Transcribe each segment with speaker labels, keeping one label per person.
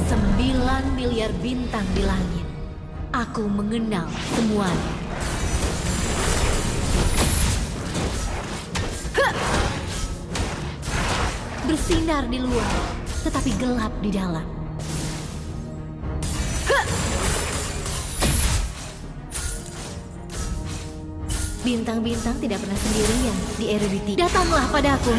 Speaker 1: Sembilan miliar bintang di langit. Aku mengenal semuanya. Bersinar di luar, tetapi gelap di dalam. Bintang-bintang tidak pernah sendirian di Eruditi. Datanglah padaku.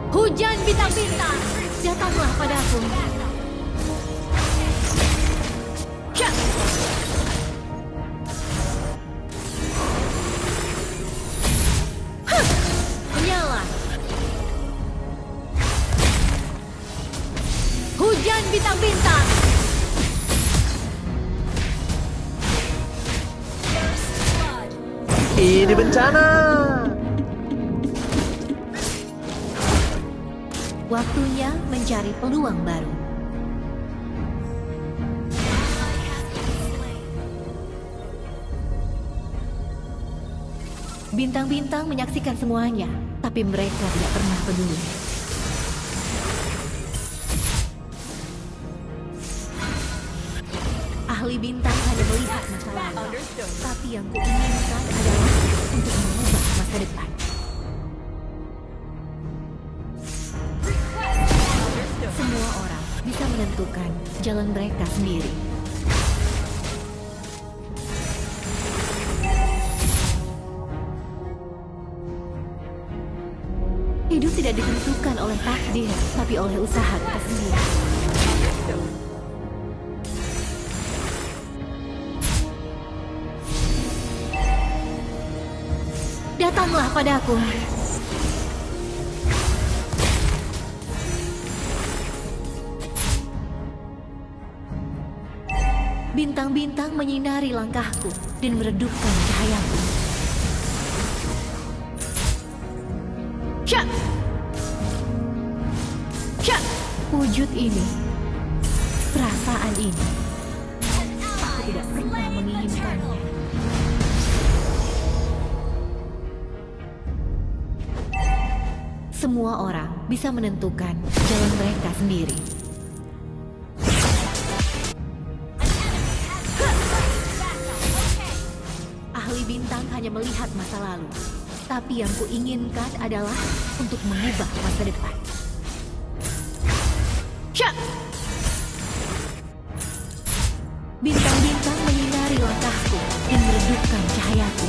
Speaker 1: Hujan bintang-bintang, datanglah padaku. Menyala. Hujan bintang-bintang.
Speaker 2: Ini bencana.
Speaker 1: Waktunya mencari peluang baru. Bintang-bintang menyaksikan semuanya, tapi mereka tidak pernah peduli. Ahli bintang hanya melihat masa lalu, tapi yang kuinginkan adalah untuk mengubah masa depan. Semua orang bisa menentukan jalan mereka sendiri. Hidup tidak ditentukan oleh takdir, tapi oleh usaha kita sendiri. Datanglah padaku. Bintang-bintang menyinari langkahku dan meredupkan cahayaku. Syak! Syak! Wujud ini, perasaan ini, aku tidak pernah menginginkannya. Semua orang bisa menentukan jalan mereka sendiri. Ahli bintang hanya melihat masa lalu, tapi yang kuinginkan adalah untuk mengubah masa depan. Syak! Bintang-bintang menyinari langkahku dan meredupkan cahayaku.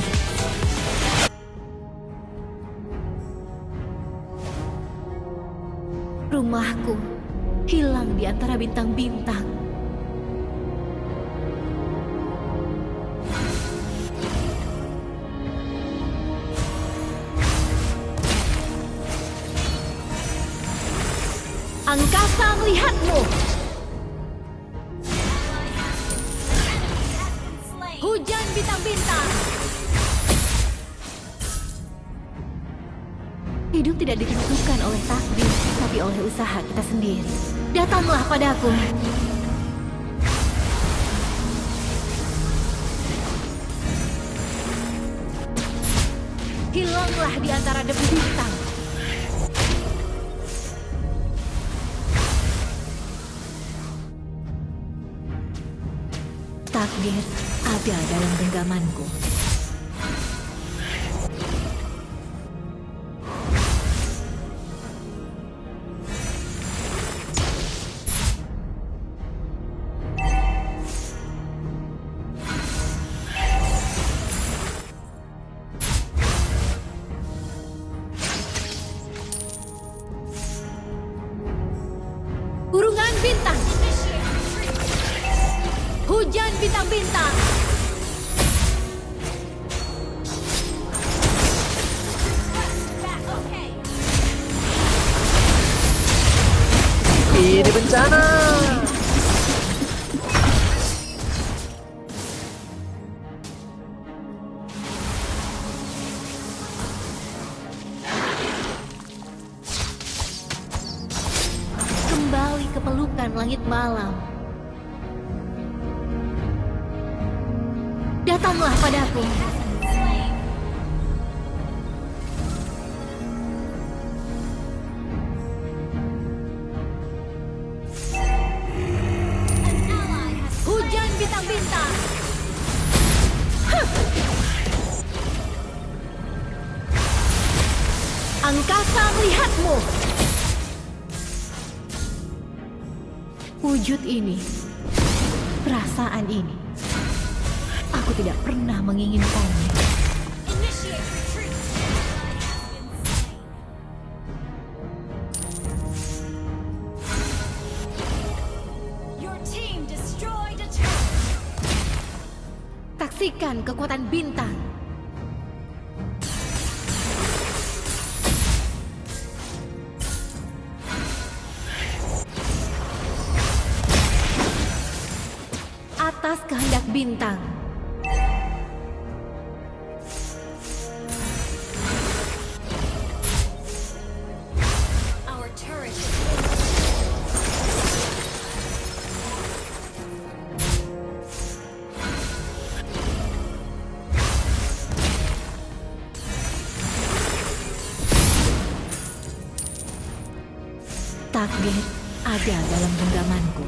Speaker 1: Rumahku hilang di antara bintang-bintang. Angkasa melihatmu. Hujan bintang-bintang. Hidup tidak ditentukan oleh takdir, tapi oleh usaha kita sendiri. Datanglah padaku. Hilanglah di antara debu bintang. Takdir ada dalam genggamanku. Kurungan bintang. Hujan bintang-bintang.
Speaker 2: Ini bencana.
Speaker 1: Kembali ke pelukan langit malam. Datanglah padaku. Hujan bintang-bintang. Angkasa melihatmu. Wujud ini, perasaan ini, aku tidak pernah menginginkannya. Saksikan kekuatan bintang. Atas kehendak bintang. Takdir ada dalam genggamanku.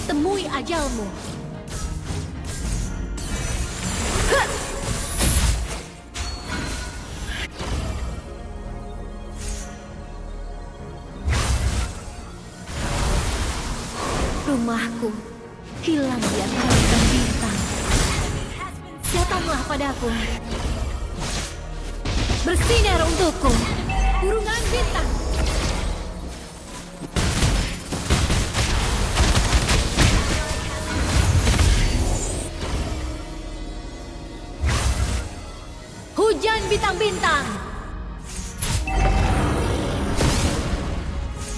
Speaker 1: Temui ajalmu. Rumahku hilang di antara bintang-bintang. Datanglah padaku. Bersinar untukku. Kurungan bintang. Hujan bintang-bintang.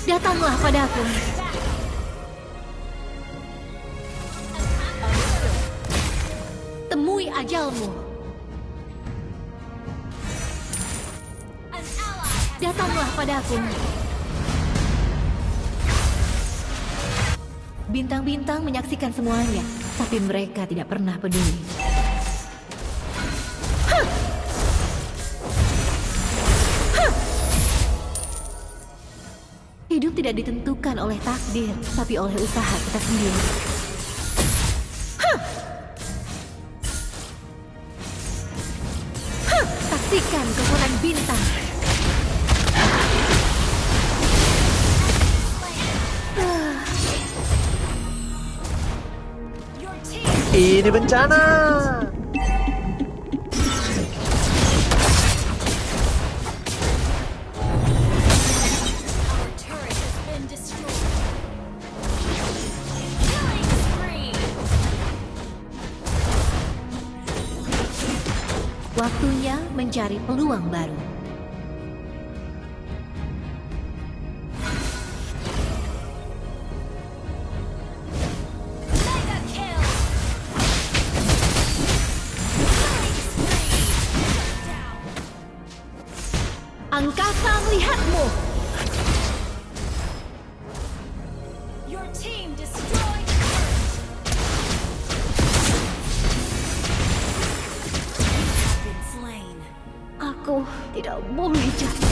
Speaker 1: Datanglah padaku. Temui ajalmu. Datanglah padaku. Bintang-bintang menyaksikan semuanya, tapi mereka tidak pernah peduli. Hidup tidak ditentukan oleh takdir, tapi oleh usaha kita sendiri. Saksikan kekuatan bintang.
Speaker 2: Ini bencana.
Speaker 1: Waktunya mencari peluang baru. Angkasa melihatmu. Your team destroyed. Aku tidak boleh jatuh.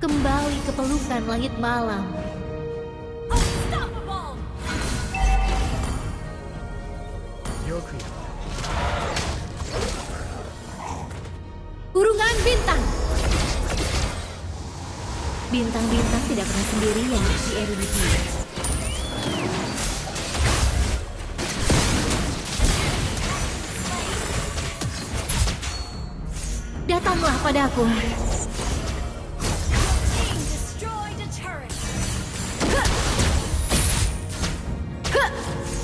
Speaker 1: Kembali ke pelukan langit malam. Kurungan bintang. Bintang-bintang tidak pernah sendirian di Eruditi. Datanglah padaku.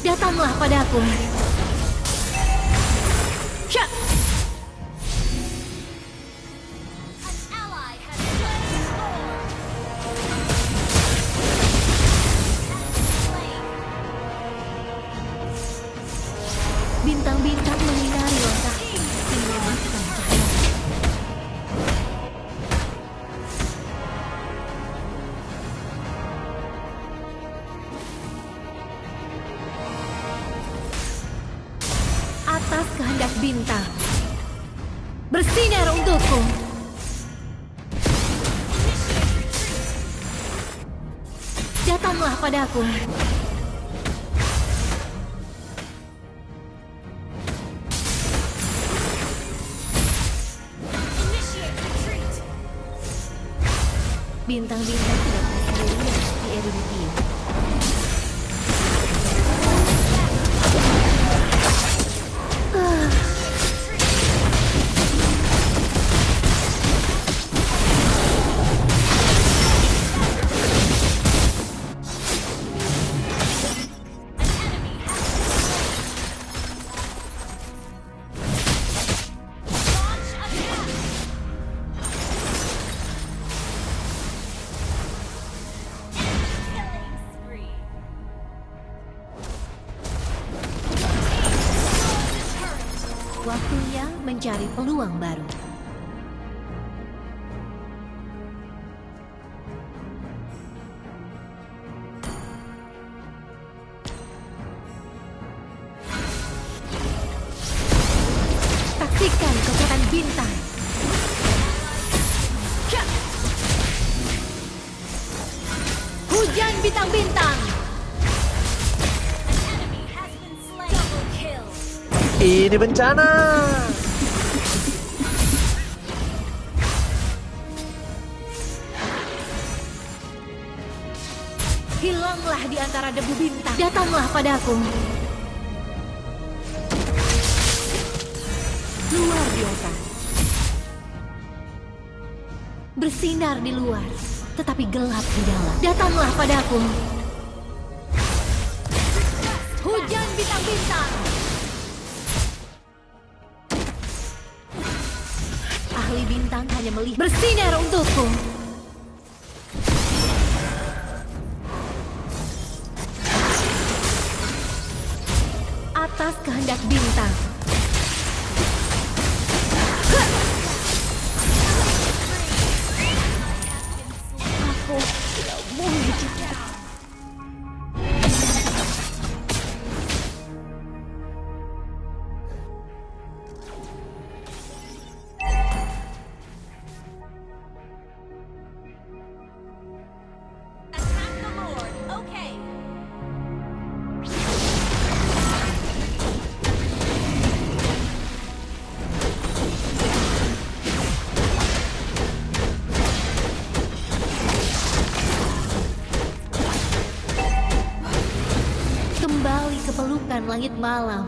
Speaker 1: Datanglah padaku. Syak. Bersinar untukku. Datanglah padaku. Bintang-bintang tidak bisa dilihat di Eruditia. Waktunya mencari peluang baru. Saksikan kekuatan bintang. Hujan bintang-bintang.
Speaker 2: Ini bencana.
Speaker 1: Hilanglah di antara debu bintang. Datanglah padaku. Luar biasa. Bersinar di luar, tetapi gelap di dalam. Datanglah padaku. Hujan bintang-bintang. Ahli bintang hanya melihat. Bersinar untukku. Atas kehendak bintang. Aku tidak boleh jeda. Kembali ke pelukan langit malam.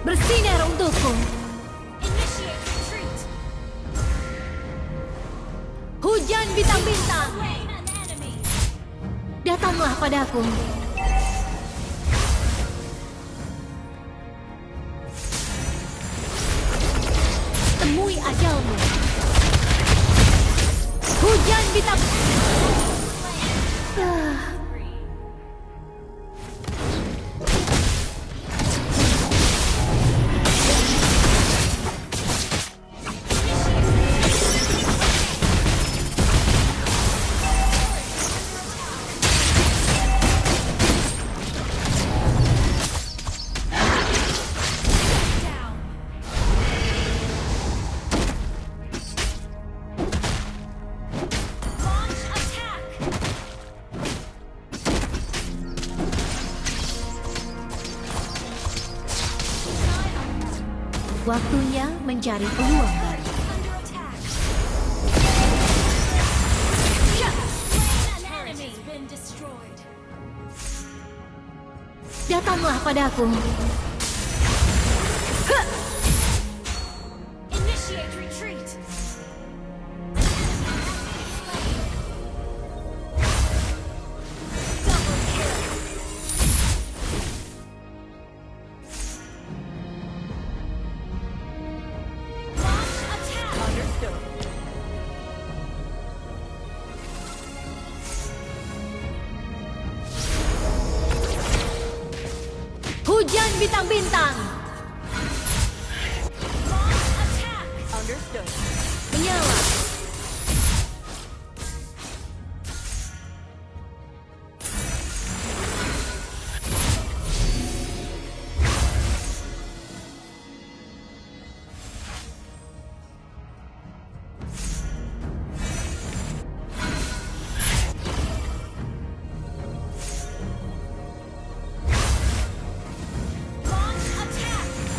Speaker 1: Bersinar untukku. Hujan bintang-bintang. Datanglah padaku. Temui ajalmu. Hujan bintang. Waktunya mencari peluang baru. Datanglah padaku. Hujan bintang-bintang.
Speaker 3: Understood.
Speaker 1: Menyala.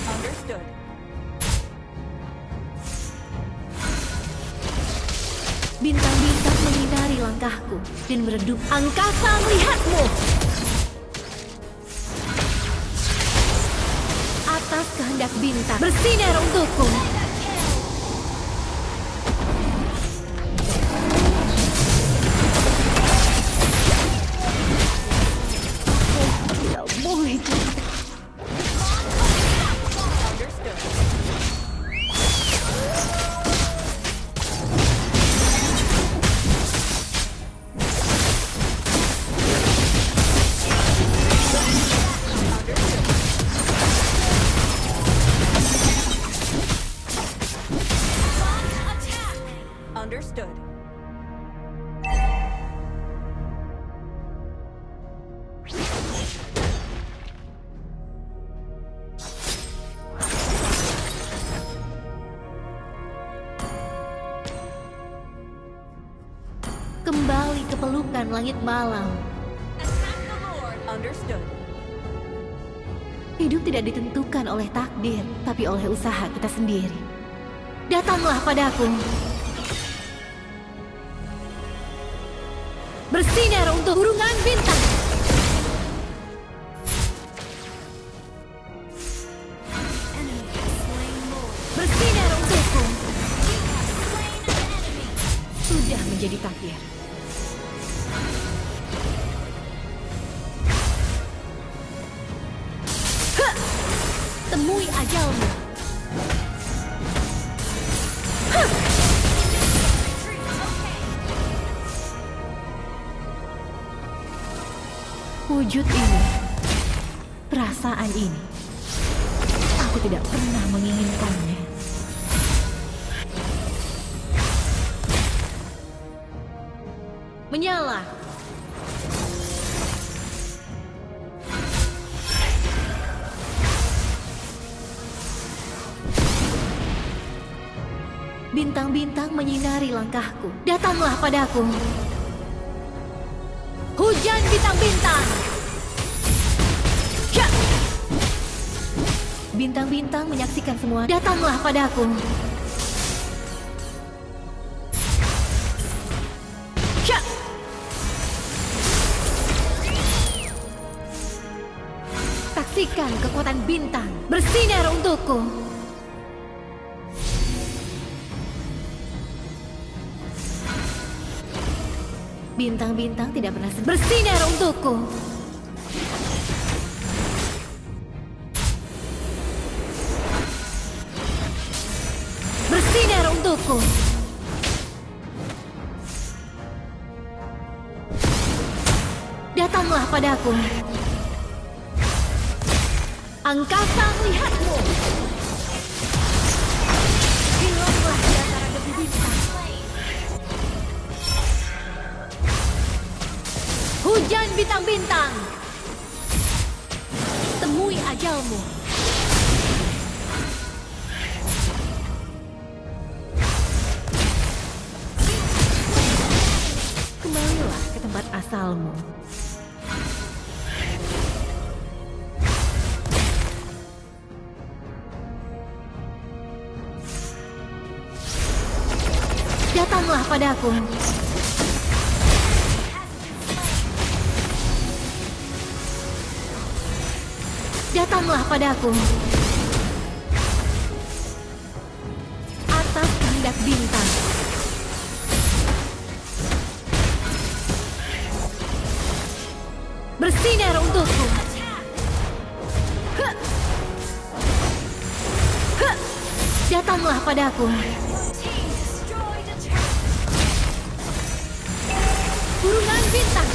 Speaker 3: Understood.
Speaker 1: Bintang-bintang menyinari langkahku dan meredup. Angkasa melihatmu. Atas kehendak bintang bersinar untukku. Tidak boleh jatuh.
Speaker 3: Understood. Understood.
Speaker 1: Kembali ke pelukan langit malam.
Speaker 3: Understood.
Speaker 1: Hidup tidak ditentukan oleh takdir, tapi oleh usaha kita sendiri. Datanglah padaku. Bersinar untuk burungan bintang. Bersinar untukku. Sudah menjadi takdir. Hah! Temui ajalmu. Hah! Wujud ini, perasaan ini, aku tidak pernah menginginkannya. Menyala. Bintang-bintang menyinari langkahku. Datanglah padaku. Hujan bintang-bintang. Ya! Bintang-bintang menyaksikan semua. Datanglah padaku. Ya! Saksikan kekuatan bintang bersinar untukku. Bintang-bintang tidak pernah bersinar untukku. Bersinar untukku. Datanglah padaku. Angkasa melihatmu. Hilanglah di antara debu bintang. Hujan bintang-bintang. Temui ajalmu. Kembalilah ke tempat asalmu. Datanglah padaku. Datanglah padaku. Atas kehendak bintang. Bersinar untukku. Huh. Huh. Datanglah padaku. Burungan bintang.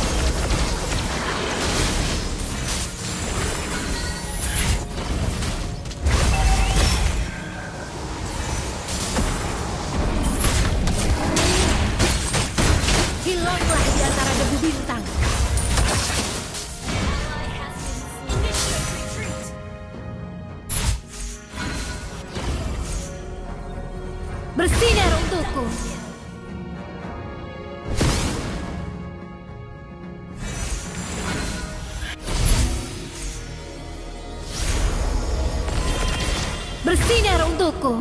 Speaker 1: padaku. Bersinar untukku.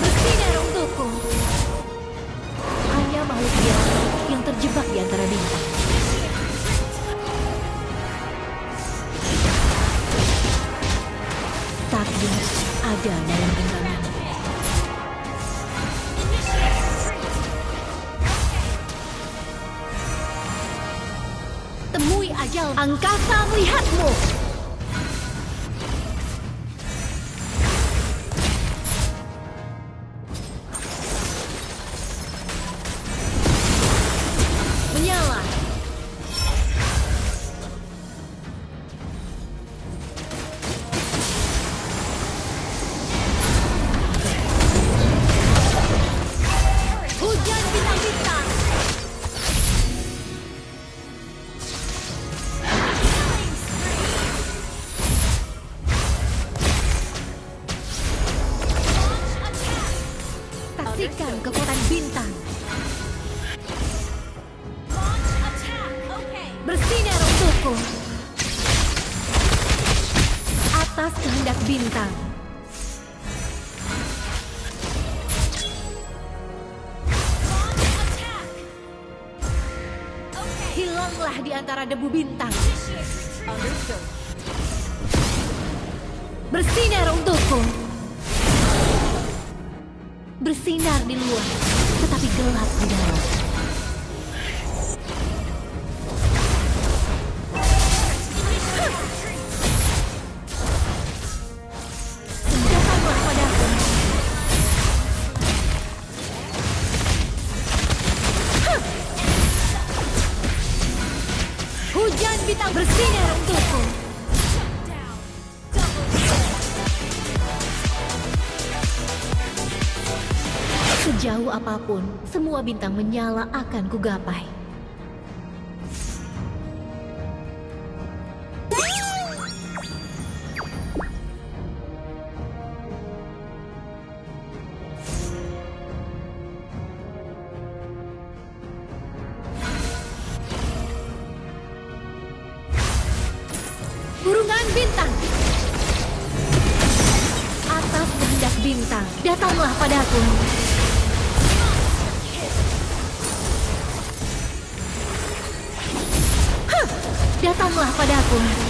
Speaker 1: Bersinar untukku. Hanya makhluk biasa yang terjebak di antara bintang. Takdir ada dalam genggaman. Temui ajal, angkasa melihatmu. Menyala. Hujan bintang-bintang. Saksikan kekuatan bintang. Bersinar untukku. Atas kehendak bintang. Hilanglah di antara debu bintang.
Speaker 3: Understood.
Speaker 1: Bersinar untukku. Bersinar di luar, tetapi gelap di dalam. Datanglah padaku. Hujan bintang bersinar untukku. Sejauh apapun, semua bintang menyala akan kugapai. Burungan bintang. Atas kehendak bintang, datanglah padaku. Datanglah padaku.